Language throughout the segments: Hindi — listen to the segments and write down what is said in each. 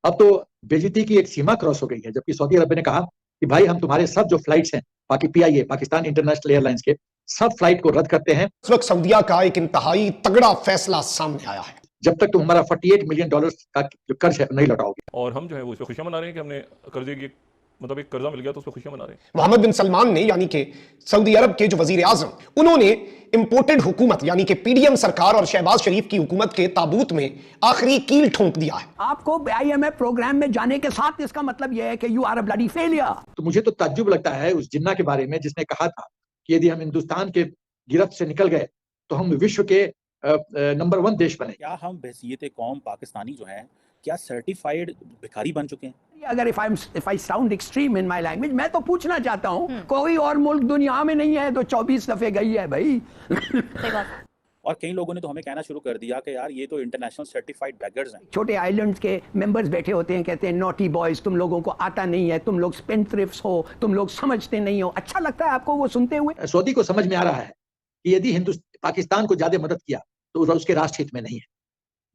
अब तो बेइज्जती की एक सीमा क्रॉस हो गई है, जबकि सऊदी अरब ने कहा कि भाई हम तुम्हारे सब जो फ्लाइट्स हैं पीआईए पाकिस्तान इंटरनेशनल एयरलाइंस के सब फ्लाइट को रद्द करते हैं। इस वक्त सऊदीया का एक इंतहाई तगड़ा फैसला सामने आया है। जब तक तुम हमारा $48 मिलियन का जो कर्ज है नहीं लौटाओगे। और हम जो है वो इस पर खुशियां मना रहे हैं कि हमने कर्जे की मतलब एक कर्जा मिल गया तो उस पर खुशियां मना रहे हैं। मोहम्मद बिन सलमान ने यानी कि सऊदी अरब के जो वजीर आजम, उन्होंने इंपोर्टेड हुकूमत यानी कि पीडीएम सरकार और शहबाज शरीफ की हुकूमत के ताबूत में आखिरी कील ठोंक दिया है। आपको IMF प्रोग्राम में जाने के साथ इसका मतलब यह है कि you are a bloody failure. तो मुझे तो ताज्जुब लगता है उस जिन्ना के बारे में जिसने कहा था कि यदि हम हिंदुस्तान के गिरफ्त से निकल गए तो हम विश्व के नंबर 1 देश बने। क्या हम बहसीयत कौम पाकिस्तानी जो हैं क्या सर्टिफाइड भिखारी बन चुके हैं? अगर if I sound extreme in my language, मैं तो पूछना चाहता हूं कोई और मुल्क दुनिया में नहीं है तो 24 दफे गई है भाई। और कई लोगों ने तो हमें कहना शुरू कर दिया कि यार ये तो इंटरनेशनल सर्टिफाइड बेगर्स हैं। छोटे आइलैंड्स के मेंबर्स बैठे होते हैं, कहते हैं नॉटी बॉयज, तुम लोगों को आता नहीं है, तुम लोग स्पेंडथ्रिफ्ट्स हो, तुम लोग समझते नहीं हो। अच्छा लगता है आपको वो सुनते हुए? सऊदी को समझ में आ रहा है कि यदि पाकिस्तान को ज्यादा मदद किया तो उसके राष्ट्र हित में नहीं है।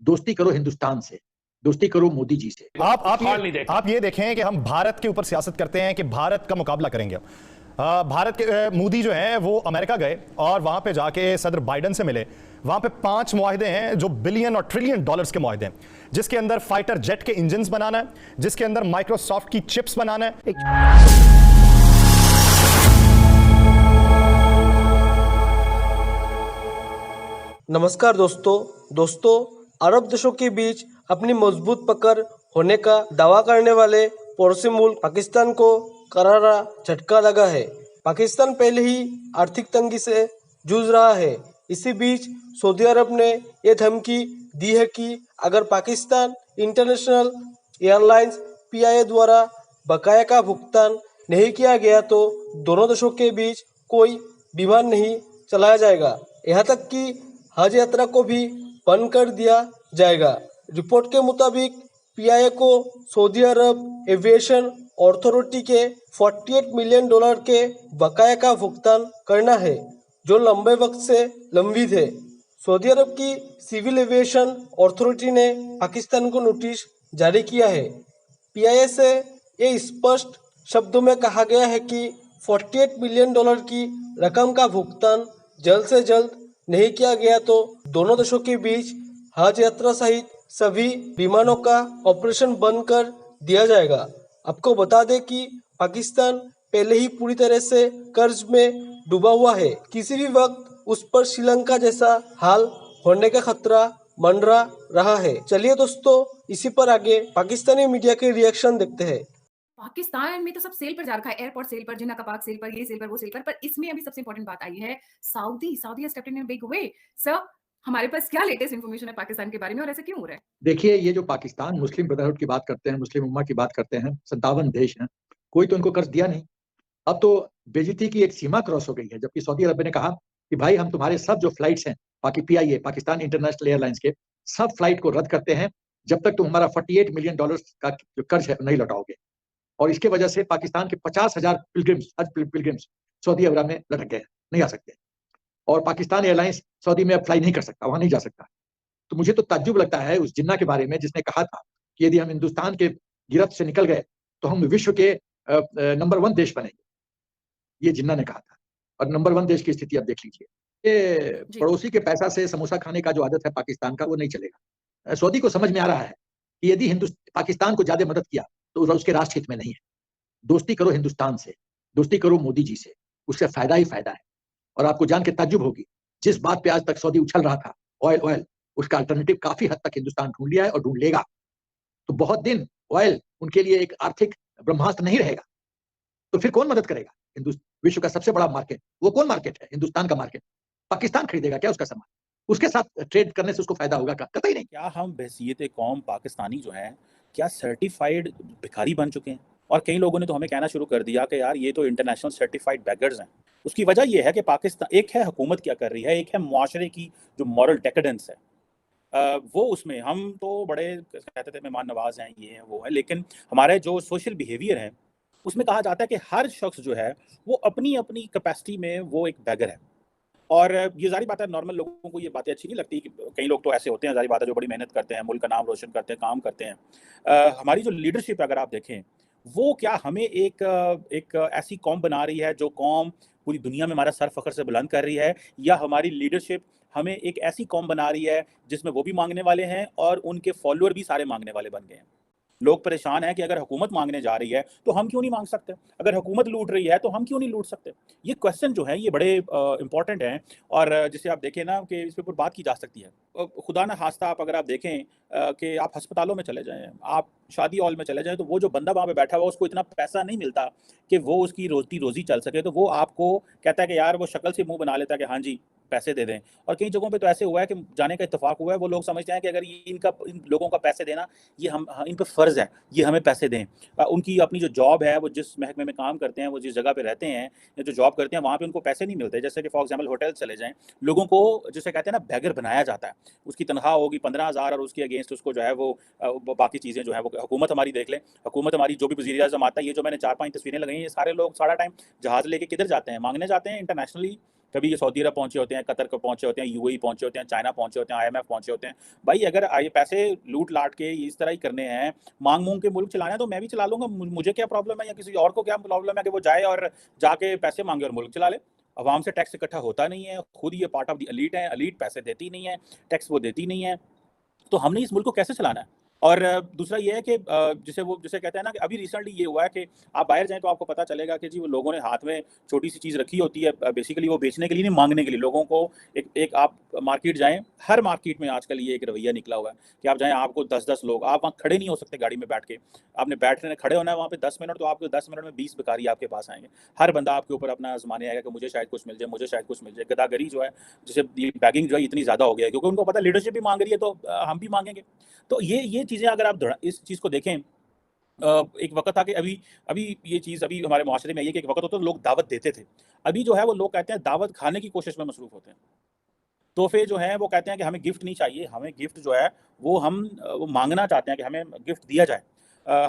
दोस्ती करो हिंदुस्तान से, दोस्ती करो मोदी जी से। आप ये देखें कि हम भारत के ऊपर सियासत करते हैं कि भारत का मुकाबला करेंगे। भारत के मोदी जो हैं वो अमेरिका गए और वहां पे जाके सदर बाइडेन से मिले। वहां पे 5 मुआहिदे हैं जो बिलियन और ट्रिलियन डॉलर्स के मुआहिदे हैं, जिसके अंदर फाइटर जेट के इंजन्स बनाना है, जिसके अंदर माइक्रोसॉफ्ट की चिप्स बनाना है। नमस्कार दोस्तों, अरब देशों के बीच अपनी मजबूत पकड़ होने का दावा करने वाले पड़ोसी मुल्क पाकिस्तान को करारा झटका लगा है। पाकिस्तान पहले ही आर्थिक तंगी से जूझ रहा है। इसी बीच सऊदी अरब ने यह धमकी दी है कि अगर पाकिस्तान इंटरनेशनल एयरलाइंस PIA द्वारा बकाया का भुगतान नहीं किया गया तो दोनों देशों के बीच कोई विमान नहीं चलाया जाएगा। यहाँ तक कि हज यात्रा को भी बंद कर दिया जाएगा। रिपोर्ट के मुताबिक PIA को सऊदी अरब एविएशन अथॉरिटी के $48 मिलियन के बकाया का भुगतान करना है, जो लंबे वक्त से लंबित है। सऊदी अरब की सिविल एविएशन अथॉरिटी ने पाकिस्तान को नोटिस जारी किया है। PIA से ये स्पष्ट शब्दों में कहा गया है कि $48 मिलियन की रकम का भुगतान जल्द से जल्द नहीं किया गया तो दोनों देशों के बीच हज यात्रा सहित सभी विमानों का ऑपरेशन बंद कर दिया जाएगा। आपको बता दें कि पाकिस्तान पहले ही पूरी तरह से कर्ज में डूबा हुआ है। किसी भी वक्त उस पर श्रीलंका जैसा हाल होने का खतरा मंडरा रहा है। चलिए दोस्तों, इसी पर आगे पाकिस्तानी मीडिया के रिएक्शन देखते हैं। पाकिस्तान में तो सब सेल पर जा रखा है, एयरपोर्ट सेल पर, जिन्ना कपाक सेल पर, ये सेल पर, वो सेल पर इसमें अभी सबसे इंपॉर्टेंट बात आई है Saudi has stepped in a big way. Sir, हमारे पास क्या लेटेस्ट इंफॉर्मेशन है पाकिस्तान के बारे में और ऐसा क्यों हो रहा है? देखिए, ये जो पाकिस्तान मुस्लिम ब्रदरहुड की बात करते हैं, मुस्लिम उम्मा की बात करते हैं, 57 देश हैं, कोई तो इनको कर्ज दिया नहीं। अब तो बेइज्जती की एक सीमा क्रॉस हो गई है, जबकि सऊदी अरब ने कहा कि भाई हम तुम्हारे सब जो फ्लाइट्स हैं PIA पाकिस्तान इंटरनेशनल एयरलाइंस के सब फ्लाइट को रद्द करते हैं जब तक तुम हमारा $48 मिलियन का जो कर्ज है नहीं लौटाओगे। और इसके वजह से पाकिस्तान के 50,000 पिलग्रिम्स सऊदी अरब में लटक गए, नहीं आ सकते। और पाकिस्तान एयरलाइंस सऊदी में अब फ्लाई नहीं कर सकता, वहां नहीं जा सकता। तो मुझे तो ताज्जुब लगता है उस जिन्ना के बारे में जिसने कहा था कि यदि हम हिंदुस्तान के गिरफ्त से निकल गए तो हम विश्व के नंबर 1 देश बनेंगे। ये जिन्ना ने कहा था। और नंबर 1 देश की स्थिति अब देख लीजिए। ये पड़ोसी के पैसा से समोसा खाने का जो आदत है पाकिस्तान का, वो नहीं चलेगा। सऊदी को समझ में आ रहा है कि यदि पाकिस्तान को ज्यादा मदद किया तो उसके राष्ट्र हित में नहीं है। दोस्ती करो हिंदुस्तान से, दोस्ती करो मोदी जी से, उससे फायदा ही फायदा है। और आपको जान के ताज्जुब होगी, जिस बात पे आज तक सऊदी उछल रहा था, ऑयल, उसका अल्टरनेटिव काफी हद तक हिंदुस्तान ढूंढ लिया है और ढूंढ लेगा। तो बहुत दिन ऑयल उनके लिए एक आर्थिक ब्रह्मास्त्र नहीं रहेगा। तो फिर कौन मदद करेगा? विश्व का सबसे बड़ा मार्केट, वो कौन मार्केट है? हिंदुस्तान का मार्केट। पाकिस्तान खरीदेगा क्या उसका सामान? उसके साथ ट्रेड करने से उसको फायदा होगा? कतई नहीं। क्या हम बहसीयत कौम पाकिस्तानी जो हैं क्या सर्टिफाइड भिखारी बन चुके हैं? और कई लोगों ने तो हमें कहना शुरू कर दिया कि यार ये तो इंटरनेशनल सर्टिफाइड बेगर्स हैं। उसकी वजह यह है कि पाकिस्तान, एक है हुकूमत क्या कर रही है, एक है मुआशरे की जो मॉरल डेकेडेंस है, वो उसमें हम तो बड़े कहते थे मेहमान नवाज हैं, ये है वो है, लेकिन हमारे जो सोशल बिहेवियर है उसमें कहा जाता है कि हर शख्स जो है वो अपनी अपनी कैपेसिटी में वो एक बेगर है। और ये जारी बात है, नॉर्मल लोगों को ये बातें अच्छी नहीं लगती कि कई लोग तो ऐसे होते हैं, जारी बात है, जो बड़ी मेहनत करते हैं, मुल्क का नाम रोशन करते हैं, काम करते हैं। हमारी जो लीडरशिप है अगर आप देखें, वो क्या हमें एक ऐसी कौम बना रही है जो कौम पूरी दुनिया में हमारा सर फख्र से बुलंद कर रही है, या हमारी लीडरशिप हमें एक ऐसी कौम बना रही है जिसमें वो भी मांगने वाले हैं और उनके फॉलोअर भी सारे मांगने वाले बन गए हैं। लोग परेशान हैं कि अगर हुकूमत मांगने जा रही है तो हम क्यों नहीं मांग सकते, अगर हुकूमत लूट रही है तो हम क्यों नहीं लूट सकते। ये क्वेश्चन जो है ये बड़े इंपॉर्टेंट हैं, और जिसे आप देखें ना कि इस पे ऊपर बात की जा सकती है। खुदा न खास्ता आप अगर आप देखें कि आप अस्पतालों में चले जाएं, आप शादी हॉल में चले जाएं, तो वो जो बंदा वहाँ पे बैठा हुआ उसको इतना पैसा नहीं मिलता कि वो उसकी रोजी चल सके, तो वो आपको कहता है कि यार वो शक्ल से मुंह बना लेता है कि हाँ जी पैसे दे दें। और कई जगहों पे तो ऐसे हुआ है कि जाने का इत्तेफाक हुआ है, वो लोग समझते हैं कि अगर ये इन लोगों का पैसे देना ये हम इन पर फ़र्ज़ है, ये हमें पैसे दें। उनकी अपनी जो जॉब है, वो जिस महकमे में काम करते हैं, वो जिस जगह पे रहते हैं या जो जॉब करते हैं, वहाँ पे उनको पैसे नहीं मिलते। जैसे कि फॉर एग्जाम्पल होटल चले जाएँ, लोगों को जिसे कहते हैं ना बैगर बनाया जाता है, उसकी तनख्वाह होगी 15,000 और उसके अगेंस्ट उसको जो है वो बाकी चीज़ें जो है वो हुकूमत हमारी देख ले, हुकूमत हमारी जो भी वज़ीर आज़म आता है, ये जो मैंने 4-5 तस्वीरें लगाई हैं, ये सारे लोग सारा टाइम जहाज़ लेके किधर जाते हैं, मांगने जाते हैं इंटरनेशनली। कभी ये सऊदी अरब पहुंचे होते हैं, कतर को पहुंचे होते हैं, यूएई पहुंचे होते हैं, चाइना पहुंचे होते हैं, IMF पहुंचे होते हैं। भाई अगर ये पैसे लूट लाट के इस तरह ही करने हैं, मांग मूंग के मुल्क चलाना है, तो मैं भी चला लूंगा, मुझे क्या प्रॉब्लम है, या किसी और को क्या प्रॉब्लम है कि वो जाए और जाके पैसे मांगे और मुल्क चला ले। अवाम से टैक्स इकट्ठा होता नहीं है, खुद ये पार्ट ऑफ द एलीट है, एलीट पैसे देती नहीं है, टैक्स वो देती नहीं है, तो हमने इस मुल्क को कैसे चलाना है। और दूसरा ये है कि जिसे कहते हैं ना कि अभी रिसेंटली ये हुआ है कि आप बाहर जाएं तो आपको पता चलेगा कि जी वो लोगों ने हाथ में छोटी सी चीज़ रखी होती है, बेसिकली वो बेचने के लिए नहीं, मांगने के लिए। लोगों को एक आप मार्केट जाएं, हर मार्केट में आजकल ये एक रवैया निकला हुआ है कि आप जाएं, आपको 10-10 लोग, आप वहाँ खड़े नहीं हो सकते गाड़ी में बैठ के, आपने बैठने खड़े होना है वहाँ पे 10 मिनट, तो आपको 10 मिनट में 20 भिखारी आपके पास आएंगे। हर बंदा आपके ऊपर अपना आजमाने आएगा कि मुझे शायद कुछ मिल जाए, मुझे शायद कुछ मिल जाए। गदागरी जो है, जिसे बैगिंग जो है इतनी ज़्यादा हो गया है, क्योंकि उनको पता लीडरशिप भी मांग रही है, तो हम भी मांगेंगे। तो ये चीज़ें अगर आप इस चीज़ को देखें, एक वक़्त था कि अभी ये चीज़ अभी हमारे मुआशरे में आई है कि एक वक़्त होता था लोग दावत देते थे। अभी जो है वो लोग कहते हैं दावत खाने की कोशिश में मसरूफ़ होते हैं। तोहफ़े जो हैं वो कहते हैं कि हमें गिफ्ट नहीं चाहिए, हमें गिफ्ट जो है वो वो माँगना चाहते हैं कि हमें गिफ्ट दिया जाए।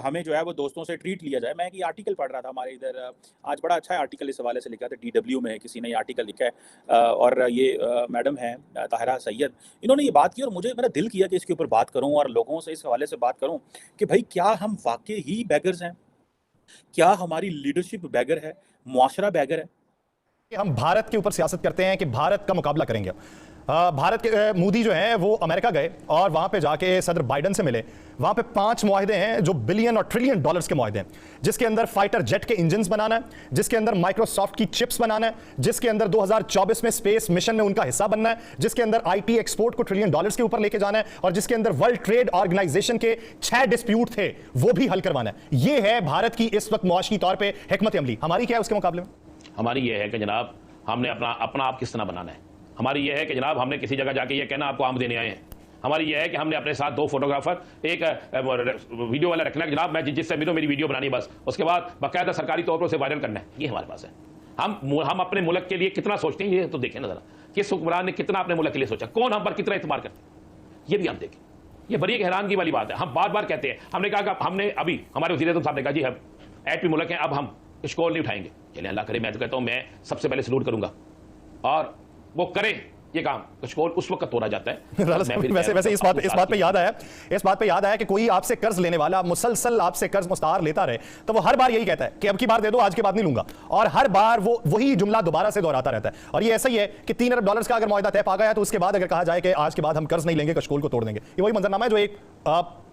हमें जो है वो दोस्तों से ट्रीट लिया जाए। मैं एक ये आर्टिकल पढ़ रहा था हमारे इधर, आज बड़ा अच्छा आर्टिकल इस हवाले से लिखा था, DW में किसी ने ये आर्टिकल लिखा है, और ये मैडम हैं ताहिरा सैयद, इन्होंने ये बात की और मेरा दिल किया कि इसके ऊपर बात करूं और लोगों से इस हवाले से बात करूं कि भाई क्या हम वाकई ही बैगर्स हैं, क्या हमारी लीडरशिप बैगर है, मुआशरा बैगर है। हम भारत के ऊपर सियासत करते हैं कि भारत का मुकाबला करेंगे। भारत के मोदी जो हैं वो अमेरिका गए और वहां पे जाके सदर बाइडन से मिले। वहां पे 5 मुआहदे हैं जो बिलियन और ट्रिलियन डॉलर्स के मुआहदे हैं, जिसके अंदर फाइटर जेट के इंजन्स बनाना है, जिसके अंदर माइक्रोसॉफ्ट की चिप्स बनाना है, जिसके अंदर 2024 में स्पेस मिशन में उनका हिस्सा बनना है, जिसके अंदर IT एक्सपोर्ट को ट्रिलियन डॉलर्स के ऊपर लेके जाना है, और जिसके अंदर वर्ल्ड ट्रेड ऑर्गेनाइजेशन के 6 डिस्प्यूट थे वो भी हल करवाना है। ये है भारत की इस वक्त मुआशी तौर पर हिकमत अमली। हमारी क्या है उसके मुकाबले में? हमारी ये है कि जनाब हमने अपना आप किस तरह बनाना है। हमारी ये है कि जनाब हमने किसी जगह जाके ये कहना आपको आम देने आए हैं। हमारी ये है कि हमने अपने साथ 2 फोटोग्राफर, एक वीडियो वाला रखना है, जनाब मैं जिससे मिलूं मेरी वीडियो बनानी बस, उसके बाद बाकायदा सरकारी तौर पर उसे वायरल करना है। ये हमारे पास है। हम अपने मुल्क के लिए कितना सोचते हैं ये तो देखें ना जरा, किस हुक्मरान ने कितना अपने मुल्क के लिए सोचा, कौन हम पर कितना इत्मीनान करते हैं, ये भी हम देखें। ये बड़ी एक हैरानगी वाली बात है। हम बार बार कहते हैं, हमने कहा कि हमने अभी हमारे वज़ीर आज़म साहब ने कहा जी हम एटमी मुल्क हैं, अब हम कशकोल नहीं उठाएंगे। चलिए अल्लाह करे, मैं तो कहता हूँ मैं सबसे पहले सलूट करूंगा और वो करें ये काम। कशकोल उस वक्त तोड़ा जाता है। वैसे इस बात पे याद आया कि कोई आपसे कर्ज लेने वाला मुसलसल आपसे कर्ज मुस्तार लेता रहे तो वो हर बार यही कहता है कि अब की बार दे दो, आज के बाद नहीं लूंगा, और हर बार वो वही जुमला दोबारा से दोहराता रहता है। और ये ऐसा ही है कि 3 अरब डॉलर्स का अगर मुआहदा तय पा गया तो उसके बाद अगर कहा जाए कि आज के बाद हम कर्ज नहीं लेंगे, कशकोल को तोड़ देंगे, ये वही मंजरनामा है जो एक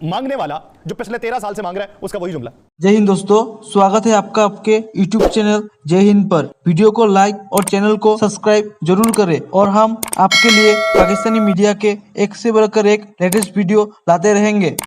मांगने वाला जो पिछले 13 साल से मांग रहा है उसका वही जुमला। जय हिंद दोस्तों, स्वागत है आपका आपके YouTube चैनल जय हिंद पर। वीडियो को लाइक और चैनल को सब्सक्राइब जरूर करें, और हम आपके लिए पाकिस्तानी मीडिया के एक से बढ़कर एक लेटेस्ट वीडियो लाते रहेंगे।